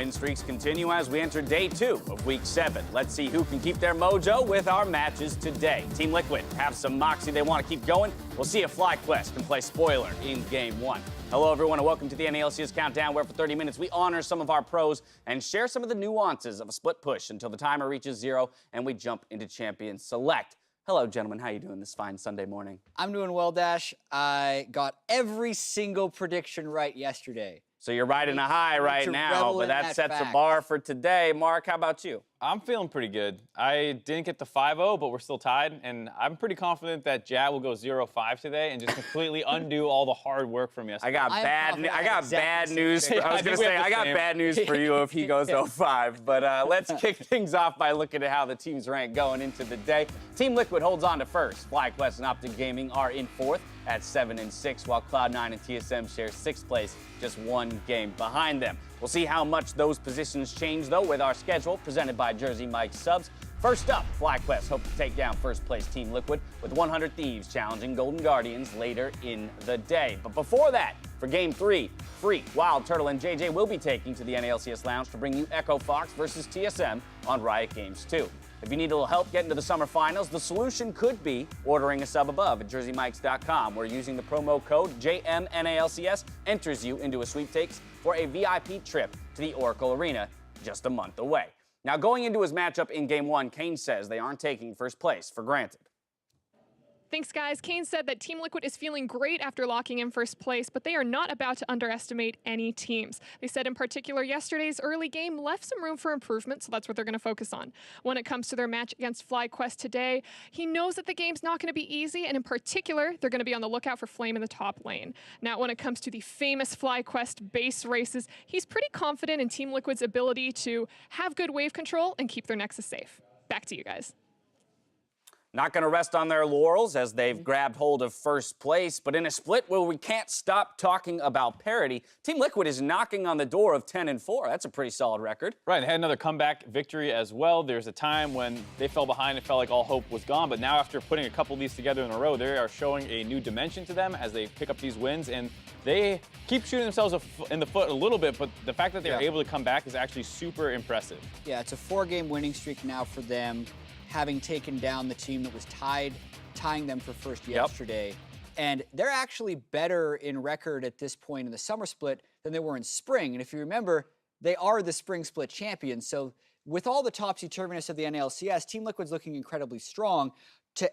Win streaks continue as we enter day 2 of Week 7. Let's see who can keep their mojo with our matches today. Team Liquid have some moxie they want to keep going. We'll see if FlyQuest can play spoiler in Game 1. Hello, everyone, and welcome to the LCS Countdown, where for 30 minutes we honor some of our pros and share some of the nuances of a split push until the timer reaches 0 and we jump into Champion Select. Hello, gentlemen. How you doing this fine Sunday morning? I'm doing well, Dash. I got every single prediction right yesterday. So you're riding a high right now, but that sets a bar for today. Mark, how about you? I'm feeling pretty good. I didn't get the 5-0, but we're still tied, and I'm pretty confident that Jat will go 0-5 today and just completely undo all the hard work from yesterday. I got bad news. I was going to say, I got bad news for you if he goes 0-5. But let's kick things off by looking at how the teams rank going into the day. Team Liquid holds on to first. FlyQuest and Optic Gaming are in fourth at 7-6, while Cloud9 and TSM share sixth place, just one game behind them. We'll see how much those positions change, though, with our schedule presented by Jersey Mike Subs. First up, FlyQuest hope to take down first-place Team Liquid with 100 Thieves challenging Golden Guardians later in the day. But before that, for Game 3, Freak, Wild Turtle, and JJ will be taking to the NALCS Lounge to bring you Echo Fox versus TSM on Riot Games 2. If you need a little help getting to the summer finals, the solution could be ordering a sub above at jerseymikes.com, where using the promo code JMNALCS enters you into a sweepstakes for a VIP trip to the Oracle Arena just a month away. Now, going into his matchup in Game 1, Kane says they aren't taking first place for granted. Thanks, guys. Kane said that Team Liquid is feeling great after locking in first place, but they are not about to underestimate any teams. They said in particular yesterday's early game left some room for improvement, so that's what they're going to focus on. When it comes to their match against FlyQuest today, he knows that the game's not going to be easy, and in particular, they're going to be on the lookout for Flame in the top lane. Now, when it comes to the famous FlyQuest base races, he's pretty confident in Team Liquid's ability to have good wave control and keep their Nexus safe. Back to you guys. Not going to rest on their laurels as they've grabbed hold of first place, but in a split where we can't stop talking about parity, Team Liquid is knocking on the door of 10-4. That's a pretty solid record. Right, they had another comeback victory as well. There's a time when they fell behind and felt like all hope was gone, but now after putting a couple of these together in a row, they are showing a new dimension to them as they pick up these wins, and they keep shooting themselves in the foot a little bit, but the fact that they're able to come back is actually super impressive. Yeah, it's a 4-game winning streak now for them, having taken down the team that was tying them for first yesterday. And they're actually better in record at this point in the summer split than they were in spring. And if you remember, they are the spring split champions. So with all the topsy-turviness of the NLCS, Team Liquid's looking incredibly strong. To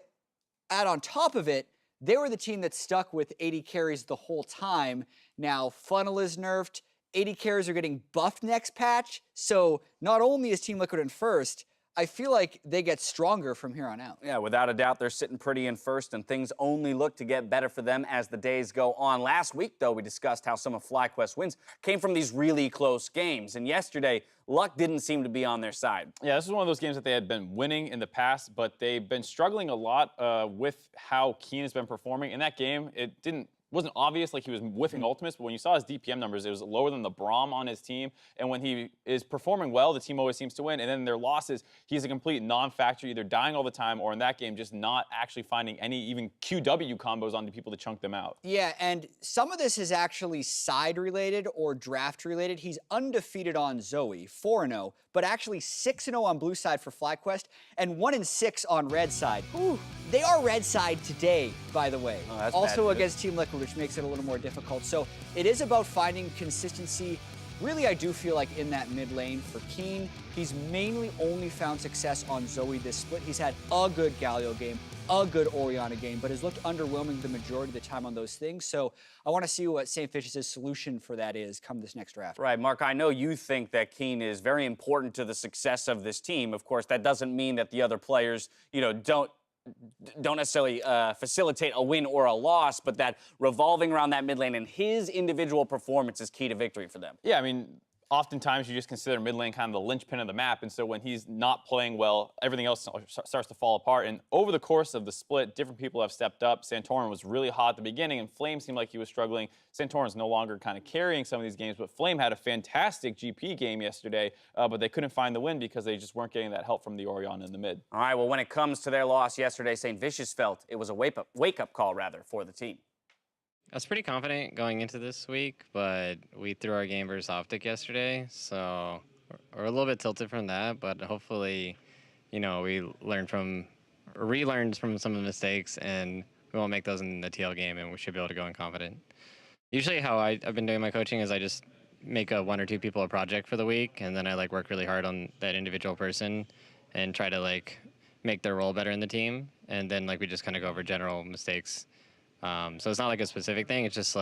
add on top of it, they were the team that stuck with 80 carries the whole time. Now, Funnel is nerfed. 80 carries are getting buffed next patch. So not only is Team Liquid in first, I feel like they get stronger from here on out. Yeah, without a doubt, they're sitting pretty in first, and things only look to get better for them as the days go on. Last week, though, we discussed how some of FlyQuest's wins came from these really close games, and yesterday, luck didn't seem to be on their side. Yeah, this is one of those games that they had been winning in the past, but they've been struggling a lot with how Keen has been performing. In that game, it wasn't obvious like he was whiffing ultimates, but when you saw his DPM numbers, it was lower than the Braum on his team. And when he is performing well, the team always seems to win. And then their losses, he's a complete non-factor, either dying all the time or in that game just not actually finding any even QW combos onto people to chunk them out. Yeah, and some of this is actually side-related or draft-related. He's undefeated on Zoe, 4-0, but actually 6-0 on blue side for FlyQuest and 1-6 on red side. Ooh. They are red side today, by the way. Oh, also against Team Liquid, which makes it a little more difficult. So it is about finding consistency. Really, I do feel like in that mid lane for Keen, he's mainly only found success on Zoe this split. He's had a good Galio game, a good Orianna game, but has looked underwhelming the majority of the time on those things. So I want to see what St. Fish's solution for that is come this next draft. Right, Mark, I know you think that Keen is very important to the success of this team. Of course, that doesn't mean that the other players, don't necessarily facilitate a win or a loss, but that revolving around that mid lane and his individual performance is key to victory for them. Yeah, I mean, oftentimes you just consider mid lane kind of the linchpin of the map, and so when he's not playing well, everything else starts to fall apart. And over the course of the split, different people have stepped up. Santorin was really hot at the beginning, and Flame seemed like he was struggling. Santorin's no longer kind of carrying some of these games, but Flame had a fantastic GP game yesterday, but they couldn't find the win because they just weren't getting that help from the Orianna in the mid. All right, well, when it comes to their loss yesterday, St. Vicious felt it was a wake-up call, rather, for the team. I was pretty confident going into this week, but we threw our game versus Optic yesterday, so we're a little bit tilted from that, but hopefully, we relearned from some of the mistakes, and we won't make those in the TL game, and we should be able to go in confident. Usually how I've been doing my coaching is I just make one or two people a project for the week, and then I work really hard on that individual person and try to make their role better in the team, and then we just kind of go over general mistakes. So it's not a specific thing. It's just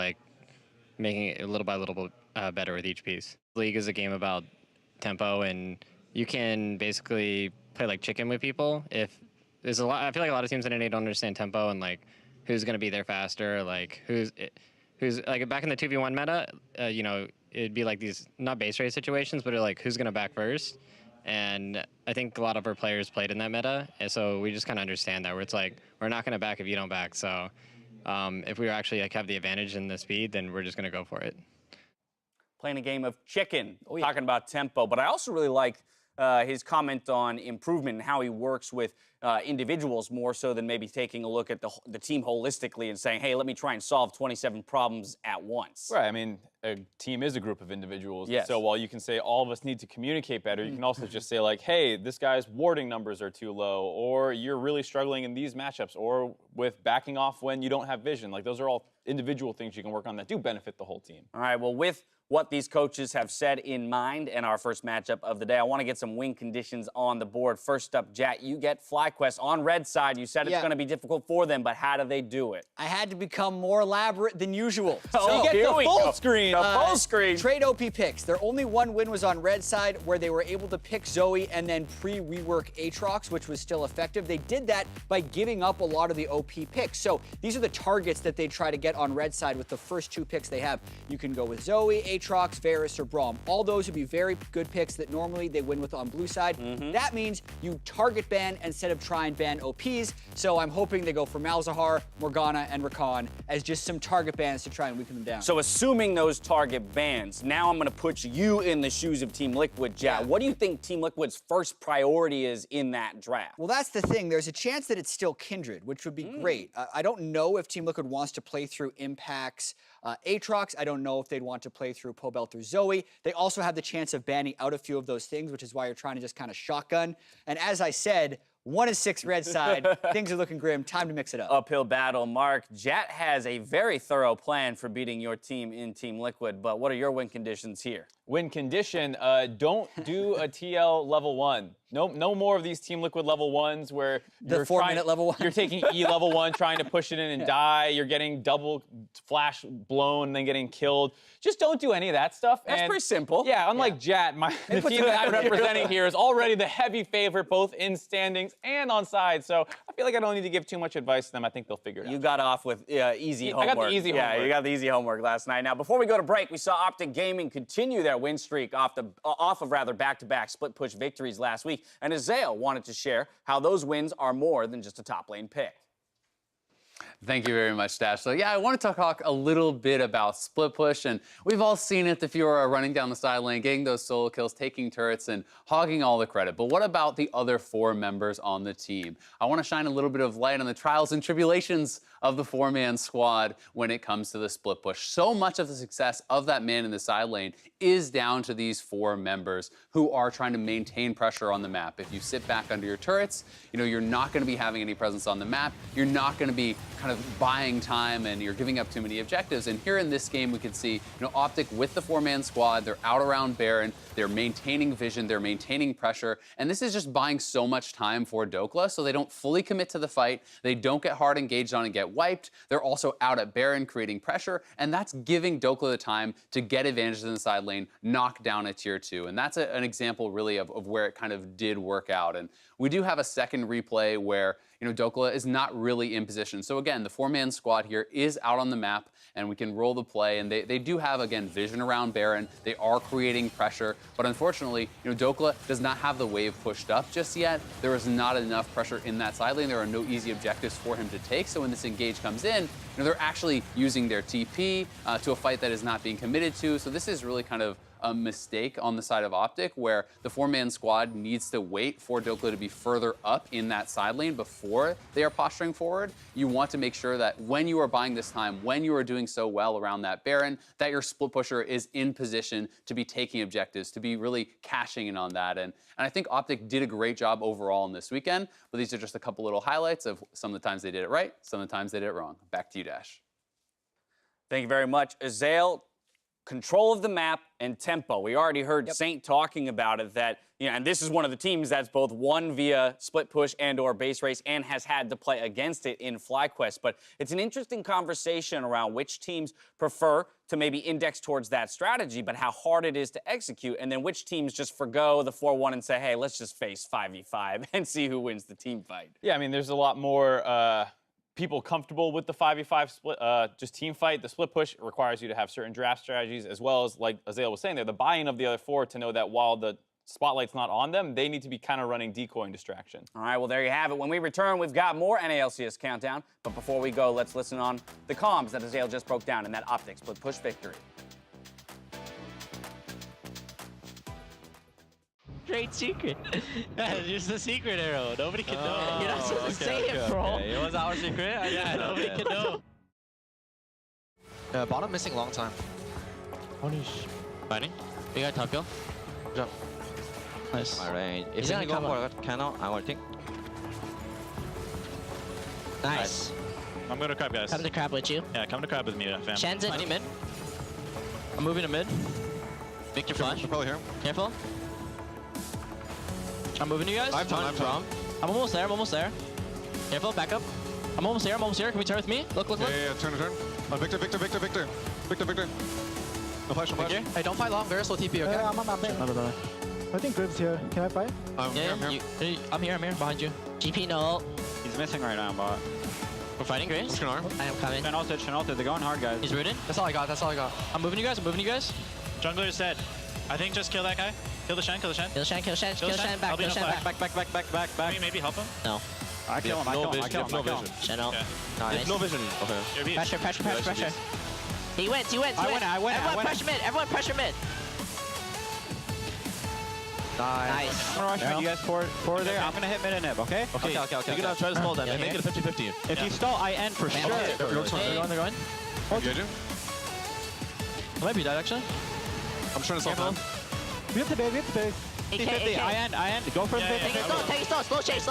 making it little by little better with each piece. League is a game about tempo, and you can basically play chicken with people. If there's I feel like a lot of teams in NA don't understand tempo and who's going to be there faster, who's back in the 2v1 meta. It'd be these not base race situations, but who's going to back first. And I think a lot of our players played in that meta, and so we just kind of understand that where it's we're not going to back if you don't back. So. If we actually have the advantage in the speed, then we're just going to go for it. Playing a game of chicken, talking about tempo. But I also really like his comment on improvement and how he works with individuals more so than maybe taking a look at the team holistically and saying, hey, let me try and solve 27 problems at once. Right. I mean, a team is a group of individuals. Yes. So while you can say all of us need to communicate better, you can also just say hey, this guy's warding numbers are too low, or you're really struggling in these matchups, or with backing off when you don't have vision. Those are all individual things you can work on that do benefit the whole team. All right, well, with what these coaches have said in mind and our first matchup of the day, I want to get some win conditions on the board. First up, Jat, you get FlyQuest on red side. You said it's going to be difficult for them, but how do they do it? I had to become more elaborate than usual. So you get the full screen. The full screen. Trade OP picks. Their only one win was on red side, where they were able to pick Zoe and then pre-rework Aatrox, which was still effective. They did that by giving up a lot of the OP picks. So these are the targets that they try to get on red side with the first two picks they have. You can go with Zoe, Aatrox, Varus, or Braum. All those would be very good picks that normally they win with on blue side. That means you target ban instead of try and ban OPs. So I'm hoping they go for Malzahar, Morgana, and Rakan as just some target bans to try and weaken them down. So assuming those target bans, now I'm going to put you in the shoes of Team Liquid, Jat. What do you think Team Liquid's first priority is in that draft? Well, that's the thing. There's a chance that it's still Kindred, which would be great. I don't know if Team Liquid wants to play through Impact's Aatrox. I don't know if they'd want to play through Pobel through Zoe. They also have the chance of banning out a few of those things, which is why you're trying to just kind of shotgun. And as I said, 1-6 red side. Things are looking grim. Time to mix it up. Uphill battle, Mark. Jat has a very thorough plan for beating your team in Team Liquid, but what are your win conditions here? Win condition, don't do a TL level 1. No more of these Team Liquid level 1s where The 4-minute level 1. You're taking E level 1, trying to push it in and die. You're getting double flash blown, then getting killed. Just don't do any of that stuff. That's pretty simple. Yeah, unlike Jat, the team that I'm representing here is already the heavy favorite both in standings and on side. So I feel like I don't need to give too much advice to them. I think they'll figure it out. You got off with easy homework. I got the easy homework. Yeah, you got the easy homework last night. Now, before we go to break, we saw Optic Gaming continue their win streak off of back-to-back split push victories last week. And Azael wanted to share how those wins are more than just a top lane pick. Thank you very much, Stash. So yeah, I want to talk a little bit about split push, and we've all seen it. The Fiora running down the side lane, getting those solo kills, taking turrets, and hogging all the credit. But what about the other 4 members on the team? I want to shine a little bit of light on the trials and tribulations of the 4-man squad when it comes to the split push. So much of the success of that man in the side lane is down to these 4 members who are trying to maintain pressure on the map. If you sit back under your turrets, you're not going to be having any presence on the map. You're not going to be kind of buying time, and you're giving up too many objectives. And here in this game, we can see, Optic with the 4-man squad, they're out around Baron, they're maintaining vision, they're maintaining pressure, and this is just buying so much time for Dokla, so they don't fully commit to the fight, they don't get hard engaged on and get wiped, they're also out at Baron creating pressure, and that's giving Dokla the time to get advantages in the side lane, knock down a tier 2, and that's an example really of where it kind of did work out. And we do have a second replay where Dokla is not really in position. So again, the 4-man squad here is out on the map, and we can roll the play, and they do have, again, vision around Baron. They are creating pressure, but unfortunately, Dokla does not have the wave pushed up just yet. There is not enough pressure in that side lane. There are no easy objectives for him to take, so when this engage comes in, they're actually using their TP to a fight that is not being committed to, so this is really kind of a mistake on the side of Optic where the 4-man squad needs to wait for Dokla to be further up in that side lane before they are posturing forward. You want to make sure that when you are buying this time, when you are doing so well around that Baron, that your split pusher is in position to be taking objectives, to be really cashing in on that. And I think Optic did a great job overall in this weekend, but these are just a couple little highlights of some of the times they did it right, some of the times they did it wrong. Back to you, Dash. Thank you very much. Azael, control of the map and tempo. We already heard Saint talking about it, that, you know, and this is one of the teams that's both won via split push and or base race and has had to play against it in FlyQuest. But it's an interesting conversation around which teams prefer to maybe index towards that strategy, but how hard it is to execute, and then which teams just forgo the 4-1 and say, hey, let's just face 5v5 and see who wins the team fight. Yeah, I mean, there's a lot more people comfortable with the 5v5 split, just team fight. The split push requires you to have certain draft strategies, as well as, like Azael was saying there, the buy-in of the other 4 to know that while the spotlight's not on them, they need to be kind of running decoy and distraction. All right, well, there you have it. When we return, we've got more NALCS Countdown. But before we go, let's listen on the comms that Azael just broke down in that Optic split push victory. Great secret. Use the secret arrow. Nobody can know. You're not supposed to say it, bro. It was our secret. Yeah, nobody can know. Bottom missing long time. Punish. Fighting. We got top kill. Jump. Nice. Alright. He's If we gonna go for canal, I'm ulting. Nice. I'm gonna crab, guys. Come to crab with you. Yeah, come to crab with me, fam. Shen's in. Mid. I'm moving to mid. Victor flash. Probably here. Careful. I'm moving you guys. I'm from. I'm almost there. I'm almost there. Careful. Back up. I'm almost here. I'm almost here. Can we turn with me? Look. Yeah, turn. Victor. No flash, no flash. Hey, don't fight long. Varus will TP, okay? I'm there. I think Grib's here. Can I fight? I'm here. I'm here. Behind you. GP no. He's missing right now, but we're fighting Graves. I am coming. Shen ulted. They're going hard, guys. He's rooted. That's all I got. I'm moving you guys. Jungler is dead. I think just kill that guy. Kill the Shen. Kill Shen. Back. I'll be Kill Shen back. Back. Maybe help him? No. I kill him. I kill him. Shen out. Okay. Nice. No vision. Okay. Pressure. He wins. I win. Everyone pressure mid. Nice. I'm gonna rush mid. You guys forward there. I'm gonna hit mid and nib, okay? Okay. You're gonna try to stall them and make it a 50-50. If you stall, I end for sure. They're going. Might be dead, actually. I'm trying to solve them. We have to base. 50-50. I end. Go for Take it slow. Slow chase.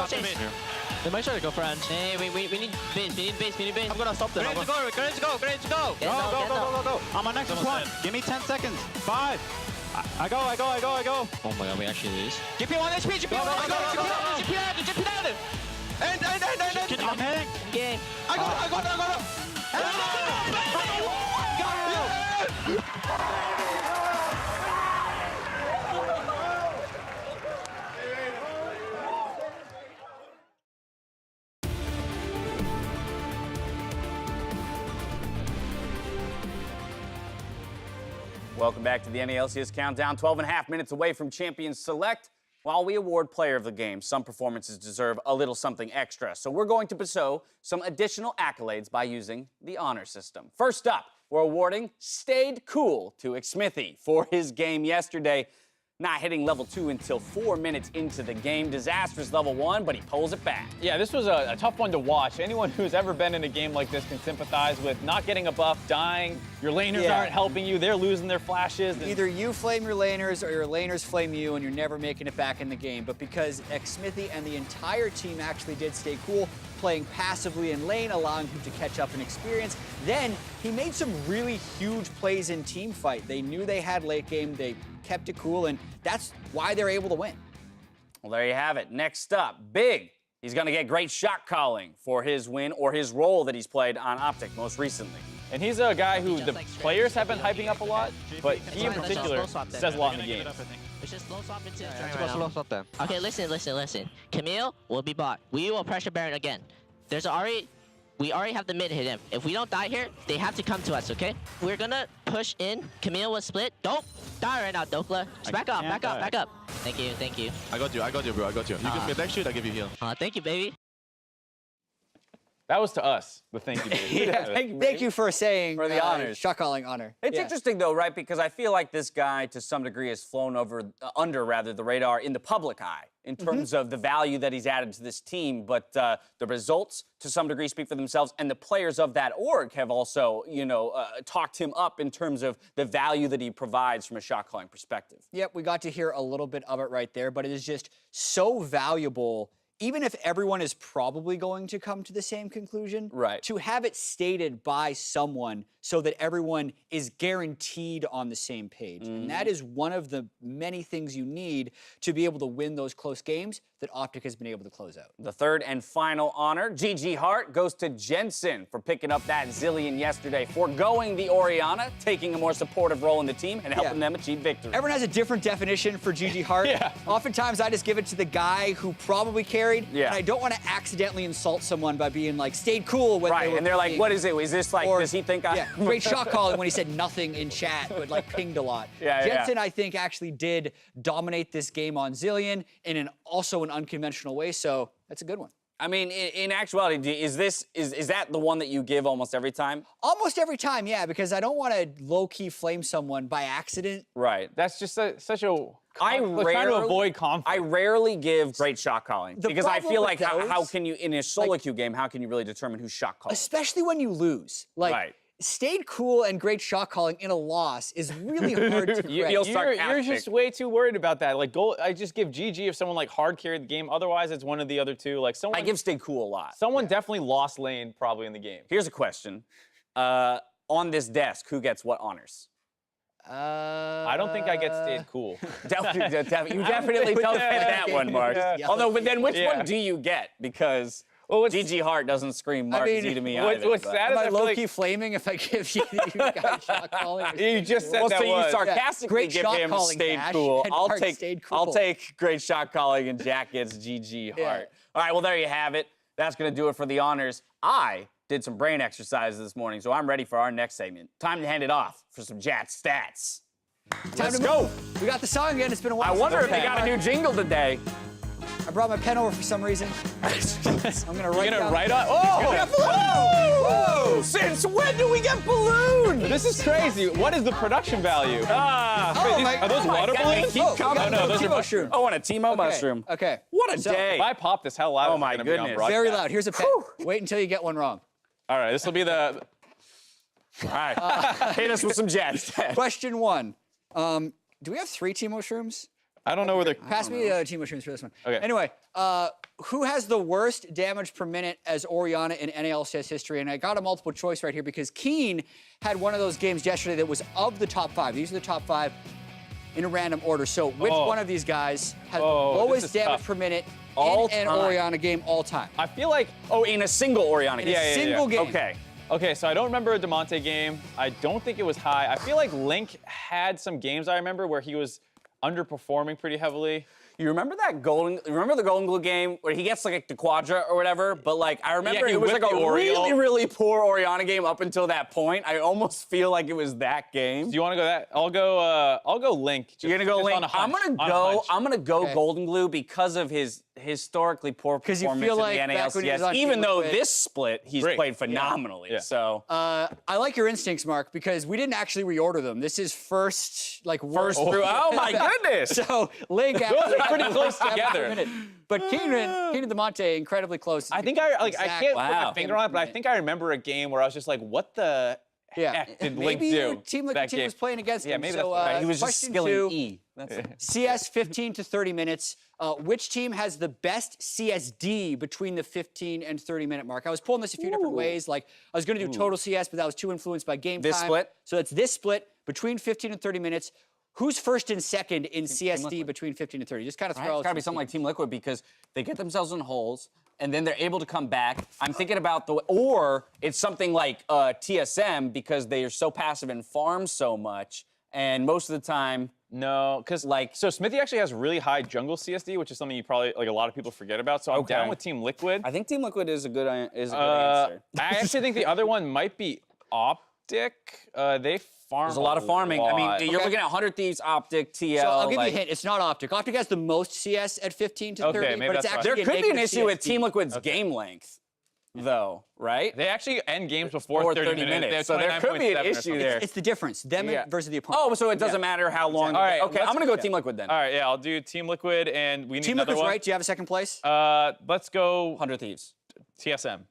They might try to go for end. Hey, we need base. I'm gonna stop them. Ready to go. Go. I'm on next one. Give me 10 seconds. 5. I go. Oh my god, we actually lose. GP 1 HP. GP 1 GP down. End. I'm hitting. Okay. I go. Welcome back to the NALCS Countdown. 12.5 minutes away from Champions Select. While we award player of the game, some performances deserve a little something extra. So we're going to bestow some additional accolades by using the honor system. First up, we're awarding Stayed Cool to Xmithy for his game yesterday. Not hitting level 2 until 4 minutes into the game. Disastrous level 1, but he pulls it back. Yeah, this was a tough one to watch. Anyone who's ever been in a game like this can sympathize with not getting a buff, dying. Your laners aren't helping you. They're losing their flashes. Either you flame your laners or your laners flame you and you're never making it back in the game. But because Xmithy and the entire team actually did stay cool, playing passively in lane, allowing him to catch up in experience, then he made some really huge plays in team fight. They knew they had late game. They kept it cool, and that's why they're able to win. Well, there you have it. Next up, Big. He's going to get great shot calling for his win or his role that he's played on Optic most recently. And he's a guy who the players have been hyping up a lot, but he in particular says a lot in the game. Let's just slow swap into right now. Okay, listen. Camille will be bot. We will pressure Baron again. We already have the mid hit him. If we don't die here, they have to come to us, okay? We're gonna push in. Camille will split. Don't die right now, Dokla. Just back up. Thank you. I got you, bro. You give me a back shoot, I give you heal. Thank you, baby. That was to us, the thank you. Dude. Thank you for saying For the honors. shot calling honor. It's Yeah. interesting though, right? Because I feel like this guy, to some degree, has flown under the radar in the public eye in terms of the value that he's added to this team. But the results, to some degree, speak for themselves, and the players of that org have also, talked him up in terms of the value that he provides from a shot calling perspective. Yep, we got to hear a little bit of it right there, but it is just so valuable. Even if everyone is probably going to come to the same conclusion, Right. to have it stated by someone so that everyone is guaranteed on the same page. And that is one of the many things you need to be able to win those close games that Optic has been able to close out. The third and final honor, GG Hart, goes to Jensen for picking up that zillion yesterday, foregoing the Orianna, taking a more supportive role in the team, and helping them achieve victory. Everyone has a different definition for GG Hart. Oftentimes, I just give it to the guy who probably carried, and I don't want to accidentally insult someone by being like, stayed cool when they were and they're like, playing. what is it? Is this like, does he think I... Yeah, great shot calling when he said nothing in chat, but like pinged a lot. Jensen, I think, actually did dominate this game on Zillion in also an unconventional way, so that's a good one. I mean, in actuality, is that the one that you give almost every time? Almost every time, yeah, because I don't want to low-key flame someone by accident. Right. That's just such a... We're trying to avoid conflict. I rarely give great shot calling because I feel like how can you, in a solo queue game, how can you really determine who's shot calling? Especially when you lose. Like, stayed cool and great shot calling in a loss is really hard to correct. You're just way too worried about that. Like, I just give GG if someone like hard carried the game. Otherwise, it's one of the other two. Like someone. I give stay cool a lot. Someone definitely lost lane probably in the game. Here's a question: on this desk, who gets what honors? I don't think I get stayed cool. You definitely don't get that one, Mark. Although, but then which one do you get? Because GG Hart doesn't scream Mark Z to me either. What's sad is am I low-key flaming if I give you guys shot calling? You just said that so was. you sarcastically give him stayed cool. I'll take great shot calling, and Jack gets GG Hart. All right, well, there you have it. That's going to do it for the honors. I did some brain exercises this morning, so I'm ready for our next segment. Time to hand it off for some Jat stats. Let's go. We got the song again. It's been a while. I wonder if they got a new jingle today. I brought my pen over for some reason. I'm gonna write. You're gonna write on. Whoa! Since when do we get balloons? This is crazy. What is the production value? Are those water balloons? Keep coming. No, those are mushroom. Oh, and a Timo mushroom. Okay. What a day. If I pop this, how loud Oh is my it gonna be on goodness. broadcast? Very loud. Here's a pen. Wait until you get one wrong. All right, this will be the. All right. Hit us with some Jat stats. Question 1. Do we have 3 Timo shrooms? I don't know where they're. Pass me Timo shrooms for this one. Okay. Anyway, who has the worst damage per minute as Orianna in NALCS history? And I got a multiple choice right here because Keen had one of those games yesterday that was of the top 5. These are the top 5 in a random order. So which one of these guys has the lowest damage per minute in an Orianna game all time? I feel like. In a single Orianna game. In a single game. Okay. Okay, so I don't remember a DeMonte game. I don't think it was high. I feel like Link had some games I remember where he was underperforming pretty heavily. You remember the Golden Glue game where he gets like the Quadra or whatever? But like I remember it was like a really, really poor Orianna game up until that point. I almost feel like it was that game. Do you want to go that? I'll go Link. You're gonna go Link. I'm gonna go Golden Glue because of his historically poor performance you feel like in the back when he was NALCS. on Even Team though Liquid, this split he's played phenomenally. Yeah. So I like your instincts, Mark, because we didn't actually reorder them. This is first first through. Oh my goodness! So Link actually pretty close together. But Keenan DeMonte incredibly close. I think I can't put my finger on it, but I think I remember a game where I was just like, what the heck did Link do? Maybe Team Liquid team was playing against him. Yeah, maybe so, that's right. He was just question skilling 2, E. That's it. CS 15 to 30 minutes. Which team has the best CSD between the 15 and 30-minute mark? I was pulling this a few different ways. Like, I was going to do total CS, but that was too influenced by game time. This split? So it's this split between 15 and 30 minutes. Who's first and second in CSD between 15 and 30? Just kind of throw out. It's got to be something like Team Liquid because they get themselves in holes and then they're able to come back. I'm thinking about or it's something like TSM because they are so passive and farm so much, and most of the time. No, because so Smithy actually has really high jungle CSD, which is something you probably a lot of people forget about. So I'm down with Team Liquid. I think Team Liquid is a good answer. I actually think the other one might be Optic. They farm. There's a lot of farming. I mean, you're looking at 100 Thieves, Optic, TL. So I'll give you a hint. It's not Optic. Optic has the most CS at 15 to 30, maybe but it's that's actually there could be an issue with CSD. Team Liquid's game length. though, right? They actually end games before Or 30 minutes. They have So there could be an 29.7 or issue something. there. It's the difference, them Yeah. versus the opponent. Oh, so it doesn't matter how long. All right, Okay, I'm gonna go Team Liquid then. All right, yeah, I'll do Team Liquid, and we need Team another Liquid's one. right. Do you have a second place? Let's go 100 Thieves. TSM.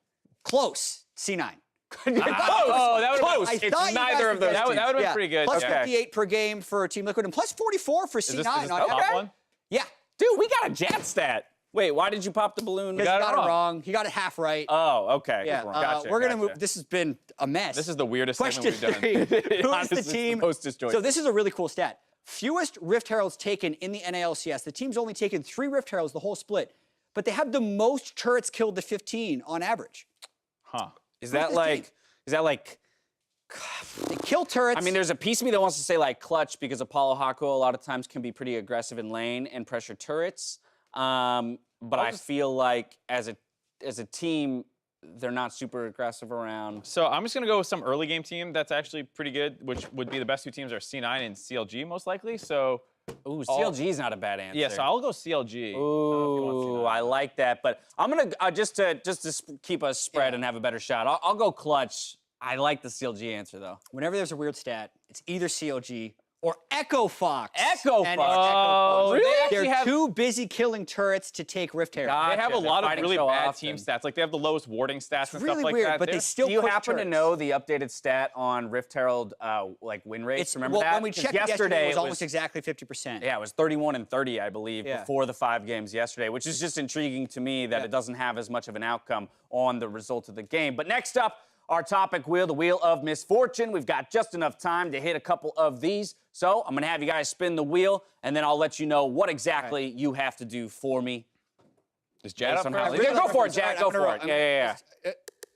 Close. C9. Close. Oh, that would Close. I It's thought you neither guys of those. would That would have been Yeah. pretty good. Plus Okay. 58 per game for Team Liquid and plus 44 for C9. Is this the on top average. one? Yeah. Dude, we got a Jet stat. Wait, why did you pop the balloon? He got it wrong. He got it half right. Oh, okay. yeah. Gotcha, We're gonna gotcha. move. This has been a mess. This is the weirdest Question segment we've 3. done. Who is Honestly, the it's the team? most disjointed. So this is a really cool stat. Fewest Rift Heralds taken in the NALCS. The team's only taken 3 Rift Heralds the whole split, but they have the most turrets killed to 15 on average. Huh. Is that like They kill turrets. I mean, there's a piece of me that wants to say like clutch because Apollo Haku a lot of times can be pretty aggressive in lane and pressure turrets. But I feel like as a team, they're not super aggressive around. So I'm just gonna go with some early game team that's actually pretty good, which would be the best 2 teams are C9 and CLG most likely. So Ooh, CLG is not a bad answer. yeah, so I'll go CLG. Ooh, I like that. But I'm gonna just to keep us spread and have a better shot. I'll go clutch. I like the CLG answer though. whenever there's a weird stat, it's either CLG or Echo Fox. Echo And Fox. it's Echo Fox. Really? They They're actually have- too busy killing turrets to take Rift Herald. God. They have a Gotcha. lot They're of fighting really so bad often. team stats. Like they have the lowest warding stats and really stuff like weird, that. but they They're- still Do you push happen to turrets. know the updated stat on Rift Herald like win rates? It's, Remember well, that? when we 'Cause checked yesterday, it was almost exactly 50%. Yeah, it was 31 and 30, I believe, Yeah. before the 5 games yesterday, which is just intriguing to me that it doesn't have as much of an outcome on the result of the game. But next up, our topic wheel, the Wheel of Misfortune. We've got just enough time to hit a couple of these. So I'm going to have you guys spin the wheel, and then I'll let you know what exactly you have to do for me. Is Jad up Somehow. first? Yeah, go for it, Jack. Alright, Go I'm gonna for roll. it. Yeah.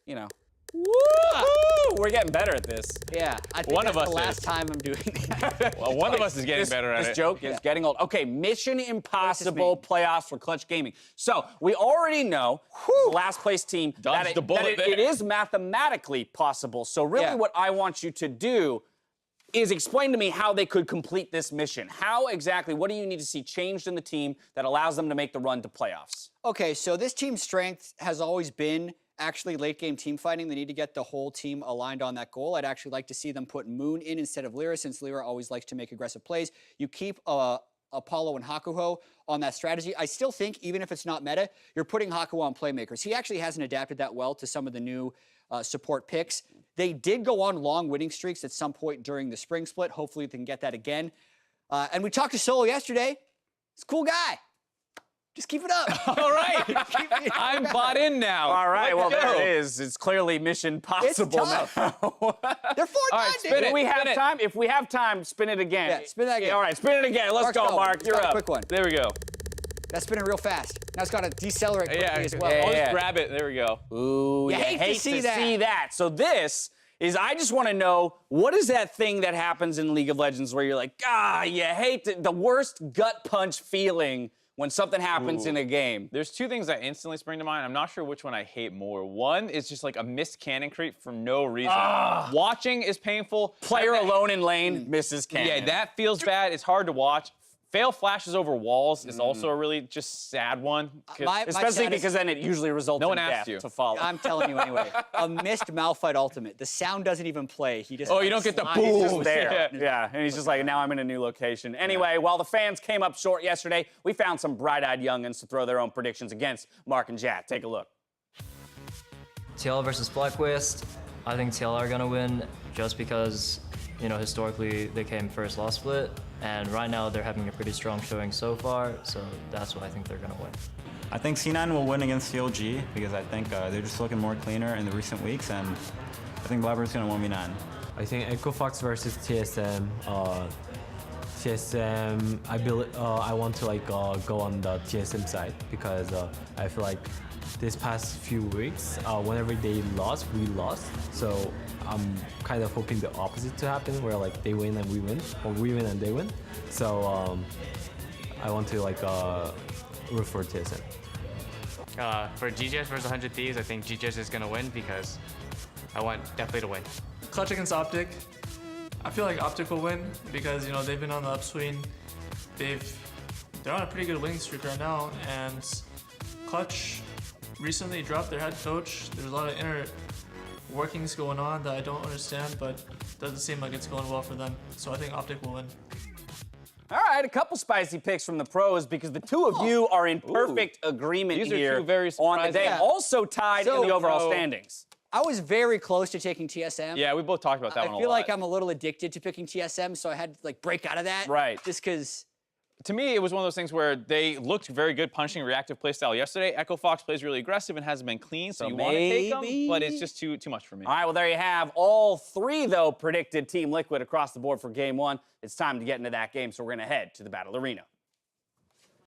You know. Woo-hoo! We're getting better at this. Yeah, I think One that's of us the last is. time I'm doing that. Well, one of us is getting better at This it. joke is getting old. Okay, Mission Impossible playoffs for Clutch Gaming. So we already know the last place team Dodged that, the bullet there. it is mathematically possible. So really what I want you to do is explain to me how they could complete this mission. How exactly, what do you need to see changed in the team that allows them to make the run to playoffs? Okay, so this team's strength has always been actually late game team fighting. They need to get the whole team aligned on that goal. I'd actually like to see them put Moon in instead of Lyra, since Lyra always likes to make aggressive plays. You keep Apollo and Hakuho on that strategy. I still think, even if it's not meta, you're putting Hakuho on playmakers. He actually hasn't adapted that well to some of the new support picks. They did go on long winning streaks at some point during the spring split. Hopefully they can get that again. And we talked to Solo yesterday. He's a cool guy. Just keep it up. All right. I'm bought in now. All right, well, Let's there go. it is. It's clearly Mission Possible tough. now. They're 4-9, All right, dude. spin If it. we have Spin it. time, if we have time, spin it again. Yeah, spin that again. All right, spin it again. Let's go, Mark. You're Got a up. quick one. There we go. That's spinning real fast. Now it's got to decelerate quickly as well. I'll Yeah. just grab it. There we go. Ooh, You hate to see that. So this is, I just want to know, what is that thing that happens in League of Legends where you're like, you hate the worst gut punch feeling when something happens in a game? There's 2 things that instantly spring to mind. I'm not sure which one I hate more. One is just like a missed cannon creep for no reason. Watching is painful. Player alone in lane misses cannon. Yeah, that feels bad. It's hard to watch. Fail flashes over walls is also a really just sad one. Especially saddest- because then it usually results No in one asked death you. to follow. I'm telling you anyway. A missed Malphite ultimate. The sound doesn't even play. He just. Oh, you don't get the slides. boom. He's just there. Yeah. Yeah, and he's just like, now I'm in a new location. Anyway, while the fans came up short yesterday, we found some bright-eyed youngins to throw their own predictions against Mark and Jat. Take a look. TL versus Blackwist. I think TL are gonna win just because, you know, historically they came first last split, and right now they're having a pretty strong showing so far, so that's why I think they're gonna win. I think C9 will win against CLG because I think they're just looking more cleaner in the recent weeks, and I think Blabber's gonna 1v9. I think Echo Fox versus TSM. TSM, I want to go on the TSM side because I feel like this past few weeks, whenever they lost, we lost. So I'm kind of hoping the opposite to happen, where like they win and we win, or we win and they win. So I want to root for TSM. For GGS versus 100 Thieves, I think GGS is gonna win because I want definitely to win. Clutch against Optic. I feel like Optic will win because, you know, they've been on the upswing. They're on a pretty good winning streak right now, and Clutch, recently dropped their head coach. There's a lot of inner workings going on that I don't understand, but doesn't seem like it's going well for them. So I think Optic will win. All right, a couple spicy picks from the pros because the two of you are in perfect agreement These are here two very on the day. surprising- Also tied in the overall standings. I was very close to taking TSM. Yeah, we both talked about that one a lot. I feel like I'm a little addicted to picking TSM, so I had to like break out of that. Right. Just because. To me, it was one of those things where they looked very good punching reactive playstyle yesterday. Echo Fox plays really aggressive and hasn't been clean, so you want to take them, but it's just too much for me. All right, well, there you have all three, though, predicted Team Liquid across the board for Game 1. It's time to get into that game, so we're going to head to the Battle Arena.